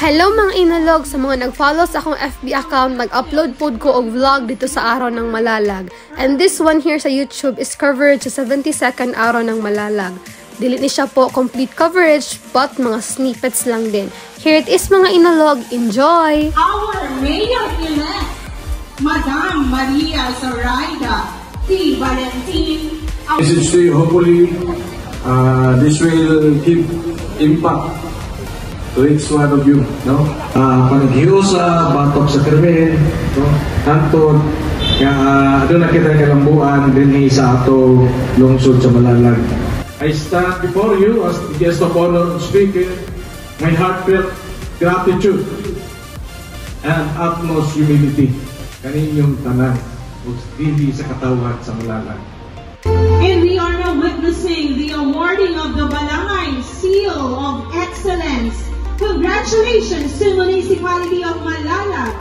Hello mga inalog sa mga nag-follow sa akong FB account, nag-upload pod ko og vlog dito sa araw ng Malalag. And this one here sa YouTube is covered sa 72nd araw ng Malalag. Dili ni siya po complete coverage but mga snippets lang din. Here it is mga inalog, enjoy! Our Mayor-elect, Madam Maria Zoraida T. Valentin. Message to you, hopefully this will keep impact to each one of you, no? Panaghiyo sa batok sa Carmen, no? Antod, doon na kita kalambuan din sa ato lungsod sa Malalag. I stand before you as the guest of honor speaker, my heartfelt gratitude and utmost humility kaninyong tanan ug dili sa katawhan sa Malalag. And we are now witnessing the awarding of the Balangay Seal of Excellence. Congratulations to Municipality of Malalag.